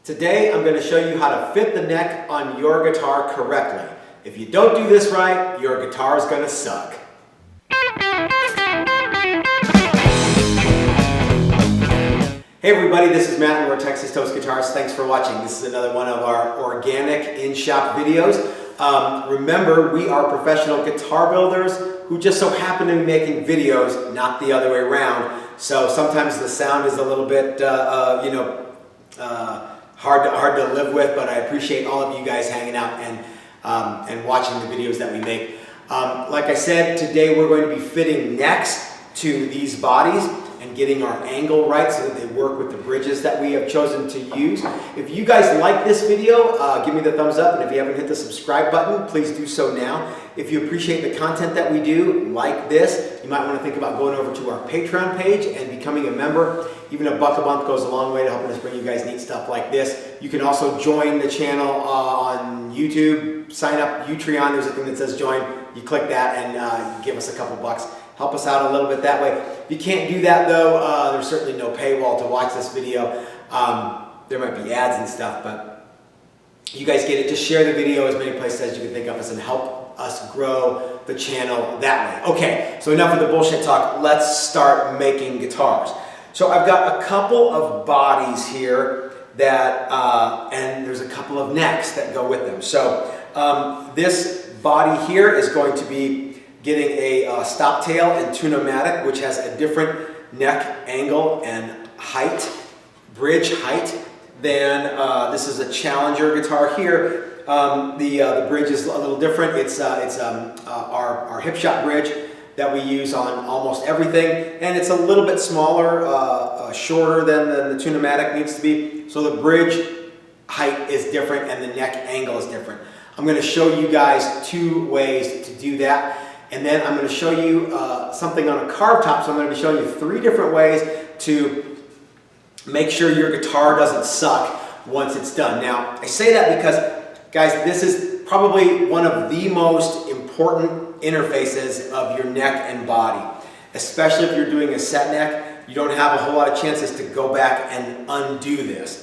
Today I'm going to show you how to fit the neck on your guitar correctly. If you don't do this right, your guitar is going to suck. Hey everybody, this is Matt and we're Texas Toast Guitars. Thanks for watching. This is another one of our organic in-shop videos. Remember, we are professional guitar builders who just so happen to be making videos, not the other way around. So sometimes the sound is a little bit, hard to live with, but I appreciate all of you guys hanging out and watching the videos that we make. Like I said, today we're going to be fitting necks to these bodies and getting our angle right so that they work with the bridges that we have chosen to use. If you guys like this video, give me the thumbs up, and if you haven't hit the subscribe button, please do so now. If you appreciate the content that we do, like this, you might want to think about going over to our Patreon page and becoming a member. Even $1 a month goes a long way to helping us bring you guys neat stuff like this. You can also join the channel on YouTube. Sign up Utreon, there's a thing that says join. You click that and give us a couple bucks. Help us out a little bit that way. If you can't do that though, there's certainly no paywall to watch this video. There might be ads and stuff, but you guys get it. Just share the video as many places as you can think of us and help us grow the channel that way. Okay, so enough of the bullshit talk. Let's start making guitars. So I've got a couple of bodies here that, and there's a couple of necks that go with them. So this body here is going to be getting a stop tail and tune-o-matic, which has a different neck angle and height, bridge height, than this is a Challenger guitar here. The bridge is a little different. It's our Hipshot bridge that we use on almost everything, and it's a little bit smaller, shorter than the tune-o-matic needs to be. So the bridge height is different and the neck angle is different. I'm going to show you guys two ways to do that. And then I'm going to show you something on a carved top. So I'm going to be showing you 3 different ways to make sure your guitar doesn't suck once it's done. Now, I say that because, guys, this is probably one of the most important interfaces of your neck and body. Especially if you're doing a set neck, you don't have a whole lot of chances to go back and undo this.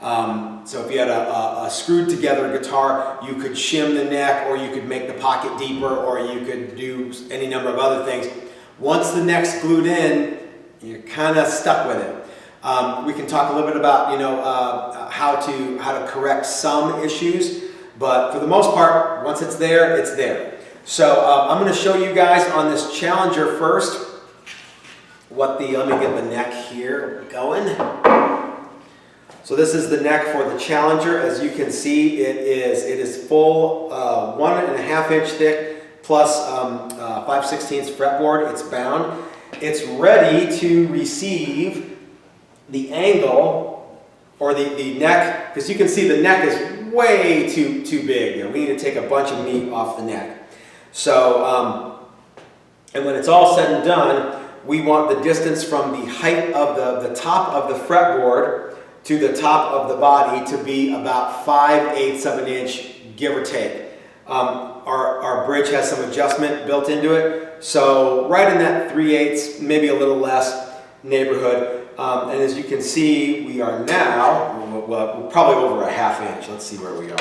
So if you had a screwed together guitar, you could shim the neck, or you could make the pocket deeper, or you could do any number of other things. Once the neck's glued in, you're kind of stuck with it. We can talk a little bit about how to correct some issues, but for the most part, once it's there, it's there. So I'm going to show you guys on this Challenger first let me get the neck here going. So this is the neck for the Challenger. As you can see, it is full 1.5 inch thick plus 5/16 fretboard. It's bound. It's ready to receive the angle or the neck, because you can see the neck is way too big. We need to take a bunch of meat off the neck. So, and when it's all said and done, we want the distance from the height of the top of the fretboard to the top of the body to be about 5/8 of an inch, give or take. Our bridge has some adjustment built into it, so right in that 3/8, maybe a little less neighborhood. And as you can see, we are now, well, probably over a 1/2 inch. Let's see where we are.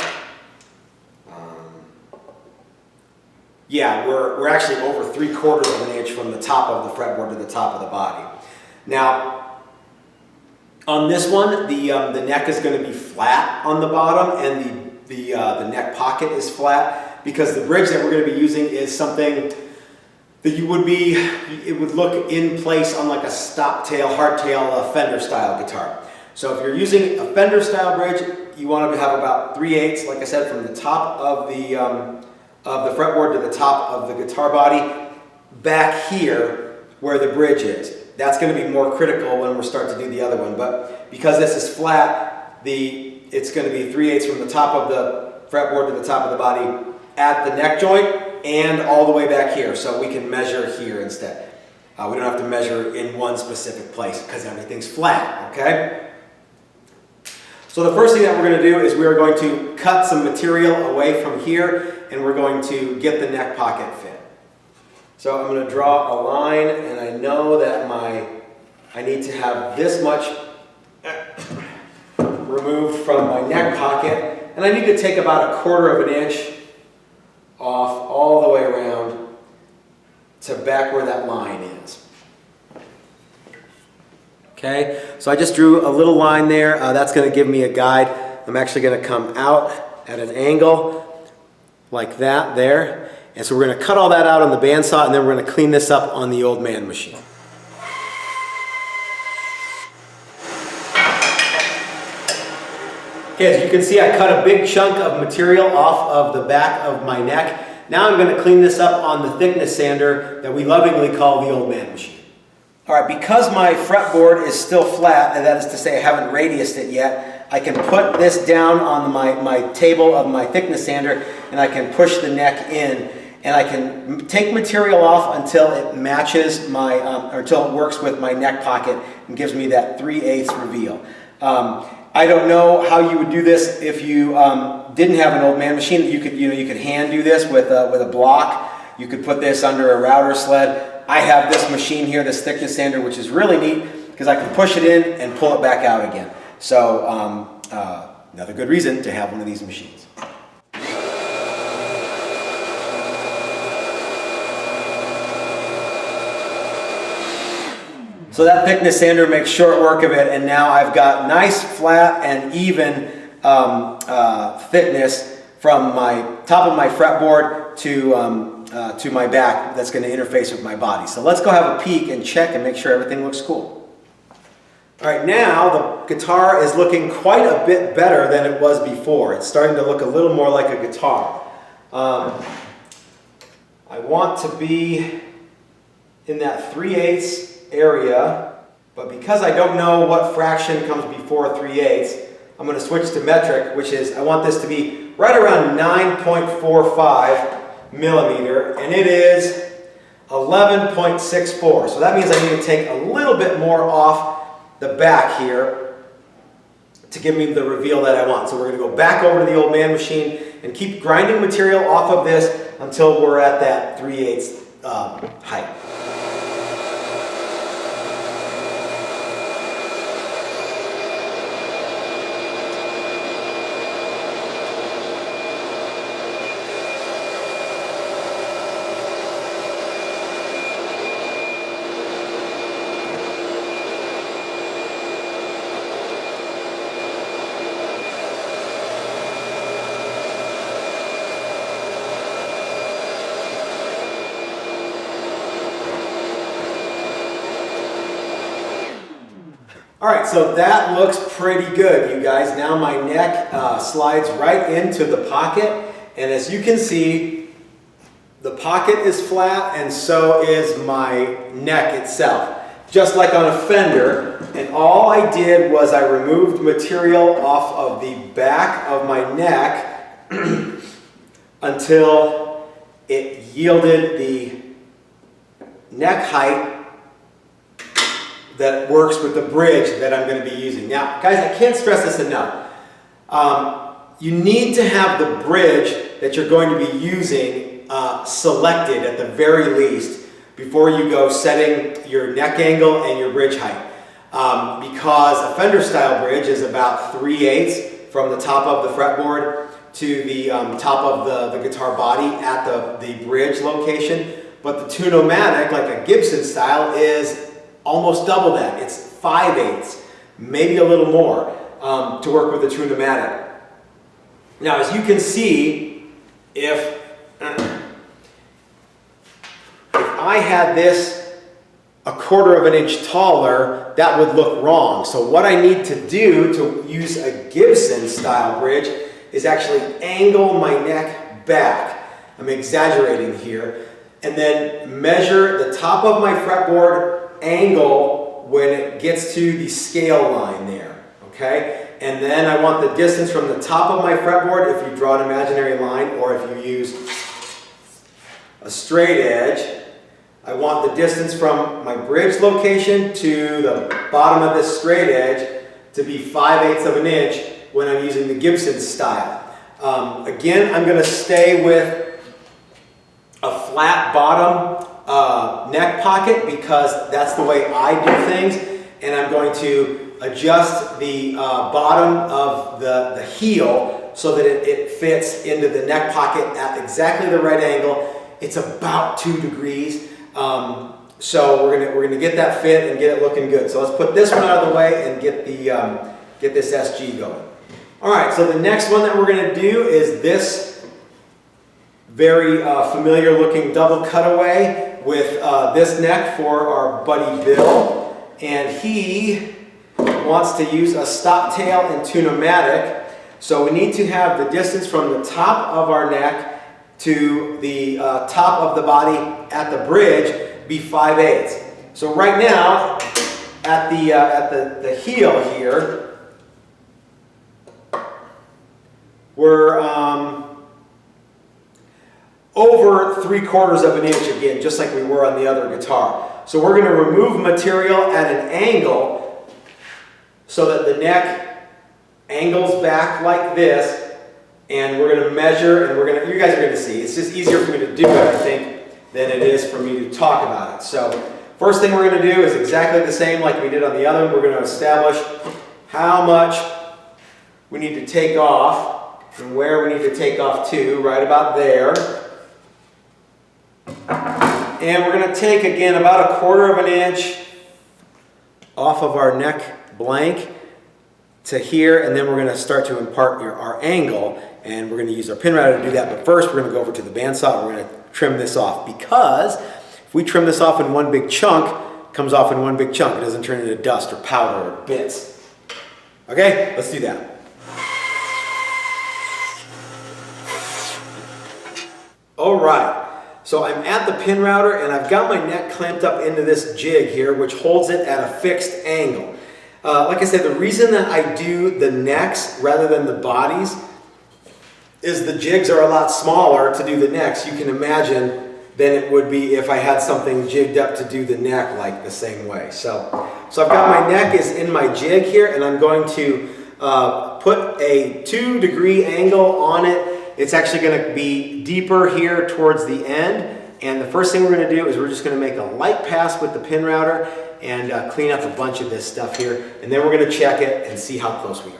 Yeah, we're actually over 3/4 of an inch from the top of the fretboard to the top of the body. Now, on this one, the neck is going to be flat on the bottom, and the neck pocket is flat, because the bridge that we're going to be using is something that it would look in place on like a stop tail, hardtail, Fender style guitar. So if you're using a Fender style bridge, you want to have about 3/8, like I said, from the top of the fretboard to the top of the guitar body, back here where the bridge is. That's going to be more critical when we start to do the other one, but because this is flat, it's going to be 3/8 from the top of the fretboard to the top of the body at the neck joint and all the way back here, so we can measure here instead. We don't have to measure in one specific place because everything's flat, okay? So the first thing that we're going to do is we're going to cut some material away from here, and we're going to get the neck pocket fit. So I'm going to draw a line, and I know that I need to have this much room removed from my neck pocket, and I need to take about 1/4 of an inch off all the way around to back where that line is. Okay, so I just drew a little line there. That's going to give me a guide. I'm actually going to come out at an angle like that there. And so we're going to cut all that out on the bandsaw, and then we're going to clean this up on the old man machine. Okay, as you can see, I cut a big chunk of material off of the back of my neck. Now I'm going to clean this up on the thickness sander that we lovingly call the old man machine. All right, because my fretboard is still flat, and that is to say I haven't radiused it yet, I can put this down on my table of my thickness sander, and I can push the neck in, and I can take material off until it matches my, or until it works with my neck pocket and gives me that 3/8 reveal. I don't know how you would do this if you didn't have an old man machine. You could hand do this with a block. You could put this under a router sled. I have this machine here, this thickness sander, which is really neat because I can push it in and pull it back out again. So another good reason to have one of these machines. So that thickness sander makes short work of it, and now I've got nice, flat, and even thickness from my top of my fretboard to my back that's going to interface with my body. So let's go have a peek and check and make sure everything looks cool. All right, now the guitar is looking quite a bit better than it was before. It's starting to look a little more like a guitar. I want to be in that 3/8 area, but because I don't know what fraction comes before 3/8, I'm going to switch to metric, which is I want this to be right around 9.45 millimeter, and it is 11.64. So that means I need to take a little bit more off the back here to give me the reveal that I want. So we're going to go back over to the old man machine and keep grinding material off of this until we're at that 3/8 height. All right, so that looks pretty good, you guys. Now my neck slides right into the pocket, and as you can see, the pocket is flat, and so is my neck itself, just like on a Fender. And all I did was I removed material off of the back of my neck until it yielded the neck height that works with the bridge that I'm going to be using. Now, guys, I can't stress this enough. You need to have the bridge that you're going to be using selected at the very least before you go setting your neck angle and your bridge height. Because a Fender style bridge is about 3/8 from the top of the fretboard to the top of the guitar body at the bridge location. But the Tune-O-Matic, like a Gibson style, is almost double that. It's 5/8, maybe a little more, to work with the Tune-O-Matic. Now, as you can see, if I had this 1/4 of an inch taller, that would look wrong. So what I need to do to use a Gibson style bridge is actually angle my neck back. I'm exaggerating here. And then measure the top of my fretboard angle when it gets to the scale line there, okay? And then I want the distance from the top of my fretboard, if you draw an imaginary line, or if you use a straight edge, I want the distance from my bridge location to the bottom of this straight edge to be 5/8 of an inch when I'm using the Gibson style. Again, I'm going to stay with a flat bottom neck pocket because that's the way I do things, and I'm going to adjust the bottom of the heel so that it fits into the neck pocket at exactly the right angle. It's about 2 degrees. So we're gonna get that fit and get it looking good. So let's put this one out of the way and get this SG going. All right, so the next one that we're gonna do is this very familiar looking double cutaway with this neck for our buddy Bill. And he wants to use a stop tail and tune-o-matic. So we need to have the distance from the top of our neck to the top of the body at the bridge be 5/8. So right now, at the heel here, we're over 3/4 of an inch again, just like we were on the other guitar. So we're going to remove material at an angle so that the neck angles back like this, and we're going to measure, and you guys are going to see. It's just easier for me to do it, I think, than it is for me to talk about it. So first thing we're going to do is exactly the same like we did on the other one. We're going to establish how much we need to take off and where we need to take off to, right about there. And we're going to take, again, about 1/4 of an inch off of our neck blank to here, and then we're going to start to impart our angle, and we're going to use our pin router to do that. But first, we're going to go over to the bandsaw and we're going to trim this off, because if we trim this off in one big chunk, it comes off in one big chunk. It doesn't turn into dust or powder or bits. Okay, let's do that. All right, so I'm at the pin router and I've got my neck clamped up into this jig here, which holds it at a fixed angle. Like I said, the reason that I do the necks rather than the bodies is the jigs are a lot smaller to do the necks, you can imagine, than it would be if I had something jigged up to do the neck like the same way. So I've got my neck is in my jig here, and I'm going to put a 2-degree angle on it. It's actually going to be deeper here towards the end. And the first thing we're going to do is we're just going to make a light pass with the pin router and clean up a bunch of this stuff here. And then we're going to check it and see how close we are.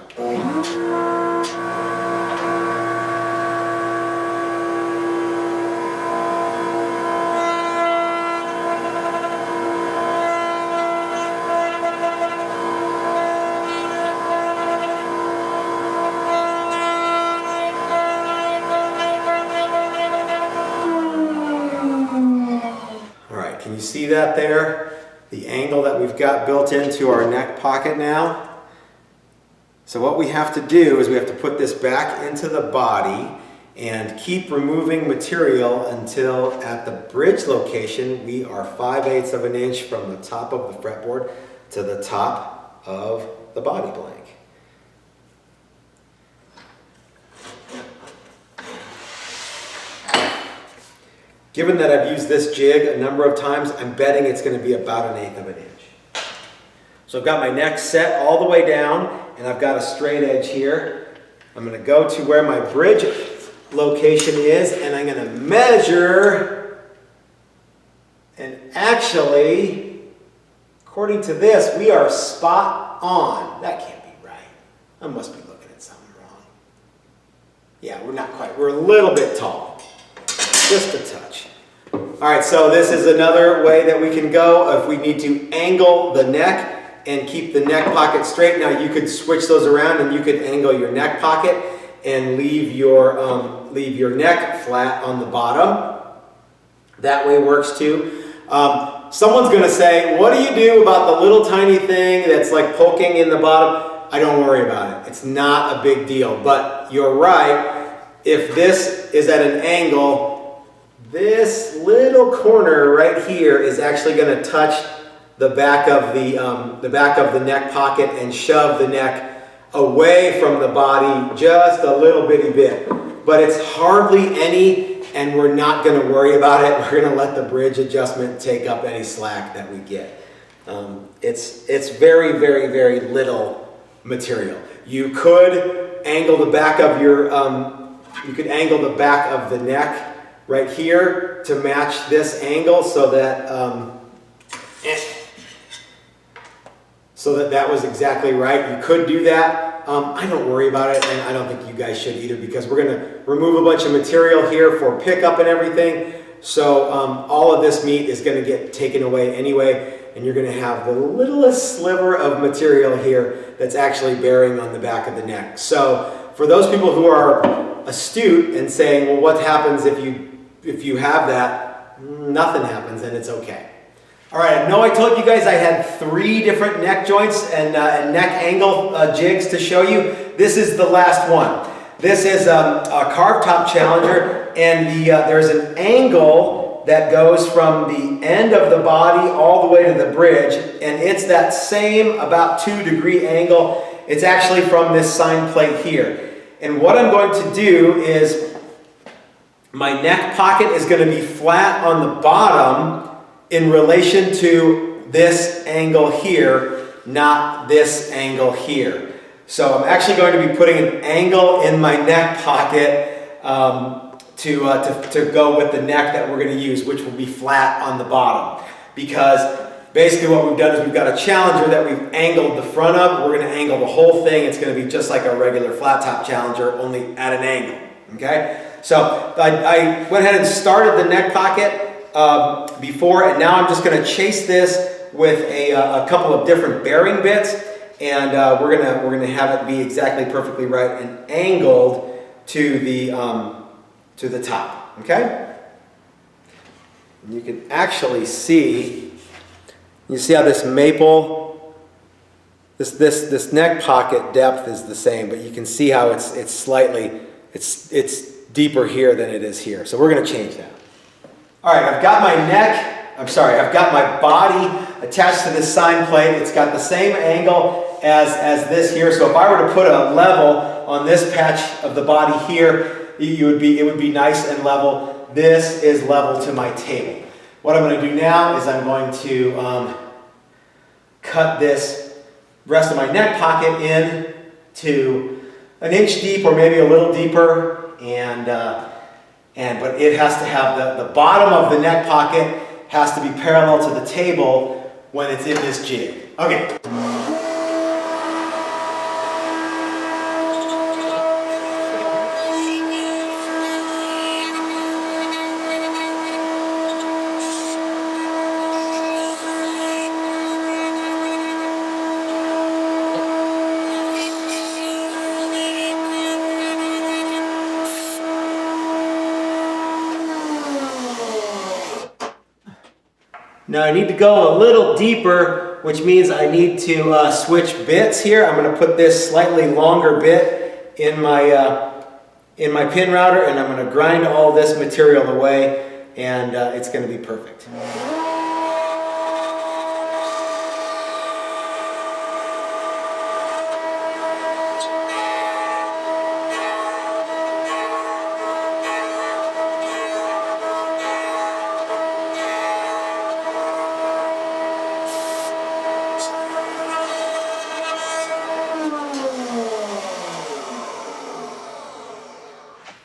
Can you see that there? The angle that we've got built into our neck pocket now. So what we have to do is we have to put this back into the body and keep removing material until at the bridge location we are 5/8 of an inch from the top of the fretboard to the top of the body blank. Given that I've used this jig a number of times, I'm betting it's going to be about 1/8 of an inch. So I've got my neck set all the way down, and I've got a straight edge here. I'm going to go to where my bridge location is, and I'm going to measure. And actually, according to this, we are spot on. That can't be right. I must be looking at something wrong. Yeah, we're not quite. We're a little bit tall. Just a touch. All right, so this is another way that we can go if we need to angle the neck and keep the neck pocket straight. Now you could switch those around and you could angle your neck pocket and leave your neck flat on the bottom. That way works too. Someone's going to say, what do you do about the little tiny thing that's like poking in the bottom? I don't worry about it. It's not a big deal, but you're right. If this is at an angle, this little corner right here is actually going to touch the back of the neck pocket and shove the neck away from the body just a little bitty bit. But it's hardly any, and we're not going to worry about it. We're going to let the bridge adjustment take up any slack that we get. It's very, very, very little material. You could angle the back of your the neck right here to match this angle so that so that was exactly right. You could do that. I don't worry about it, and I don't think you guys should either, because we're going to remove a bunch of material here for pickup and everything. So all of this meat is going to get taken away anyway, and you're going to have the littlest sliver of material here that's actually bearing on the back of the neck. So for those people who are astute and saying, well, what happens if you have that? Nothing happens, and it's okay. All right, I know I told you guys I had 3 different neck joints and neck angle jigs to show you. This is the last one. This is a carved top challenger, and there's an angle that goes from the end of the body all the way to the bridge, and it's that same about 2-degree angle. It's actually from this sign plate here. And what I'm going to do is my neck pocket is going to be flat on the bottom in relation to this angle here, not this angle here. So I'm actually going to be putting an angle in my neck pocket to go with the neck that we're going to use, which will be flat on the bottom. Because basically what we've done is we've got a challenger that we've angled the front of. We're going to angle the whole thing. It's going to be just like a regular flat top challenger, only at an angle. Okay? So I went ahead and started the neck pocket before, and now I'm just going to chase this with a couple of different bearing bits, and we're gonna have it be exactly perfectly right and angled to the top. Okay? And you can actually see. You see how this maple, this neck pocket depth is the same, but you can see how it's slightly deeper here than it is here. So we're going to change that. All right, I've got my body attached to this sign plate. It's got the same angle as this here. So if I were to put a level on this patch of the body here, it would be nice and level. This is level to my table. What I'm going to do now is I'm going to cut this rest of my neck pocket in to 1 inch deep or maybe a little deeper, but it has to have the bottom of the neck pocket has to be parallel to the table when it's in this jig. Okay. Now I need to go a little deeper, which means I need to switch bits here. I'm going to put this slightly longer bit in my pin router, and I'm going to grind all this material away, and it's going to be perfect.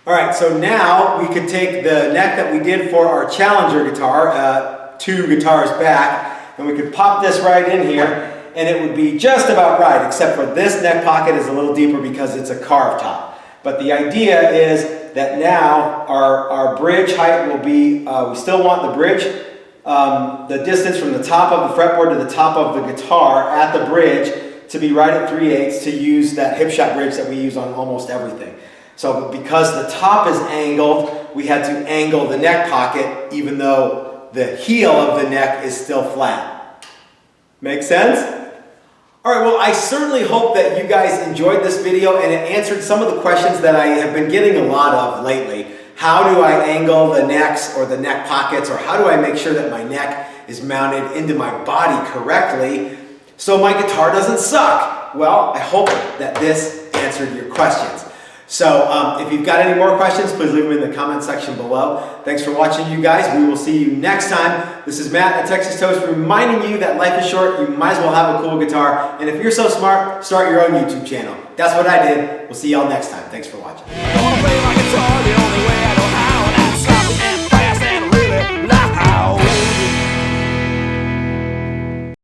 All right, so now we could take the neck that we did for our Challenger guitar, 2 guitars back, and we could pop this right in here, and it would be just about right, except for this neck pocket is a little deeper because it's a carved top. But the idea is that now our bridge height will be, we still want the bridge, the distance from the top of the fretboard to the top of the guitar at the bridge to be right at 3/8 to use that Hipshot bridge that we use on almost everything. So because the top is angled, we had to angle the neck pocket even though the heel of the neck is still flat. Make sense? All right, well, I certainly hope that you guys enjoyed this video and it answered some of the questions that I have been getting a lot of lately. How do I angle the necks or the neck pockets, or how do I make sure that my neck is mounted into my body correctly so my guitar doesn't suck? Well, I hope that this answered your questions. So if you've got any more questions, please leave them in the comment section below. Thanks for watching, you guys. We will see you next time. This is Matt at Texas Toast reminding you that life is short. You might as well have a cool guitar. And if you're so smart, start your own YouTube channel. That's what I did. We'll see y'all next time. Thanks for watching.